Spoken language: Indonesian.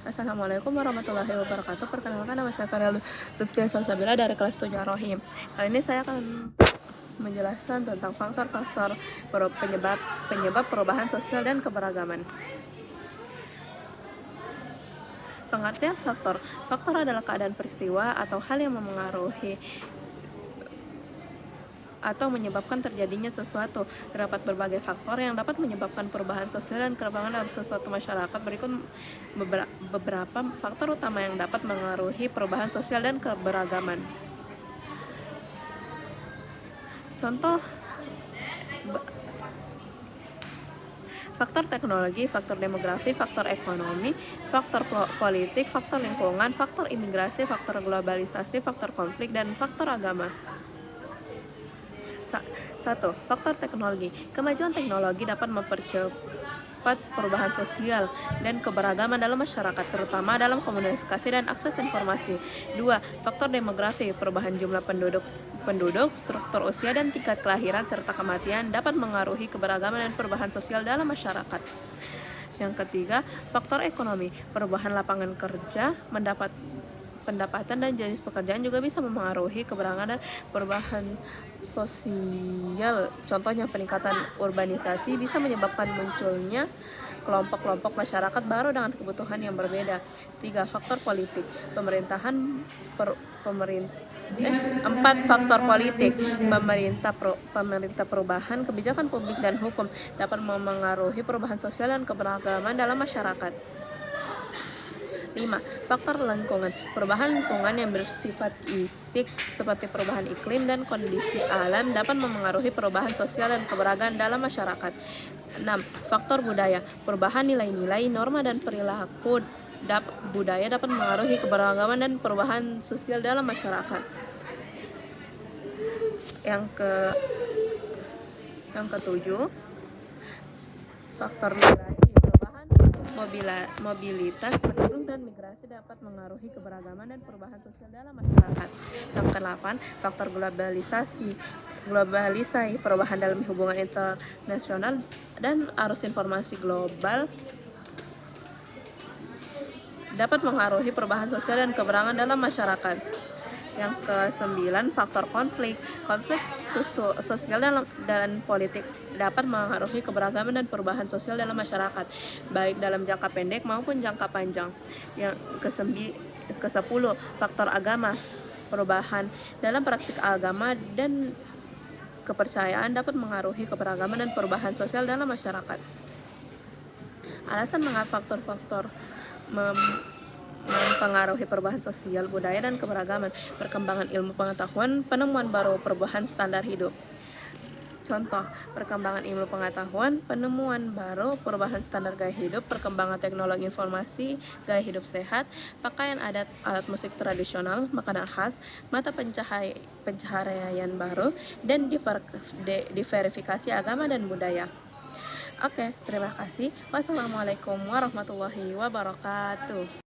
Assalamualaikum warahmatullahi wabarakatuh. Perkenalkan, nama saya Farel Lutfia Salsabila dari kelas 7 Rohim. Kali ini saya akan menjelaskan tentang faktor-faktor penyebab perubahan sosial dan keberagaman. Pengertian faktor. Faktor adalah keadaan peristiwa atau hal yang memengaruhi atau menyebabkan terjadinya sesuatu. Terdapat berbagai faktor yang dapat menyebabkan perubahan sosial dan keberagaman dalam suatu masyarakat. Berikut beberapa faktor utama yang dapat mengaruhi perubahan sosial dan keberagaman. Contoh: faktor teknologi, faktor demografi, faktor ekonomi, faktor politik, faktor lingkungan, faktor imigrasi, faktor globalisasi, faktor konflik, dan faktor agama. 1. Faktor teknologi. Kemajuan teknologi dapat mempercepat perubahan sosial dan keberagaman dalam masyarakat, terutama dalam komunikasi dan akses informasi. 2. Faktor demografi. Perubahan jumlah penduduk, struktur usia, dan tingkat kelahiran serta kematian dapat mengaruhi keberagaman dan perubahan sosial dalam masyarakat. Yang ketiga, faktor ekonomi. Perubahan lapangan kerja, pendapatan dan jenis pekerjaan juga bisa memengaruhi keberagaman dan perubahan sosial. Contohnya, peningkatan urbanisasi bisa menyebabkan munculnya kelompok-kelompok masyarakat baru dengan kebutuhan yang berbeda. 3. Faktor politik. 4. Faktor politik. Pemerintah, perubahan kebijakan publik dan hukum dapat memengaruhi perubahan sosial dan keberagaman dalam masyarakat. 5. Faktor lingkungan. Perubahan lingkungan yang bersifat fisik seperti perubahan iklim dan kondisi alam dapat memengaruhi perubahan sosial dan keberagaman dalam masyarakat. 6. Faktor budaya. Perubahan nilai-nilai, norma, dan perilaku budaya dapat mengaruhi keberagaman dan perubahan sosial dalam masyarakat. Yang ketujuh, faktor migrasi. Perubahan mobilitas penduduk dan migrasi dapat mengaruhi keberagaman dan perubahan sosial dalam masyarakat. Yang ke-8, faktor globalisasi. Perubahan dalam hubungan internasional dan arus informasi global dapat mengaruhi perubahan sosial dan keberagaman dalam masyarakat. Yang ke-9, faktor konflik. Konflik sosial dan politik dapat mengaruhi keberagaman dan perubahan sosial dalam masyarakat, baik dalam jangka pendek maupun jangka panjang. Yang ke-10, faktor agama. Perubahan dalam praktik agama dan kepercayaan dapat mengaruhi keberagaman dan perubahan sosial dalam masyarakat. Alasan mengapa faktor-faktor mempengaruhi perubahan sosial, budaya, dan keberagaman. Perkembangan ilmu pengetahuan, penemuan baru, perubahan standar hidup. Contoh: perkembangan ilmu pengetahuan, penemuan baru, perubahan standar gaya hidup, perkembangan teknologi informasi, gaya hidup sehat, pakaian adat, alat musik tradisional, makanan khas, mata pencaharian baru, dan diverifikasi agama dan budaya. Oke, terima kasih. Wassalamualaikum warahmatullahi wabarakatuh.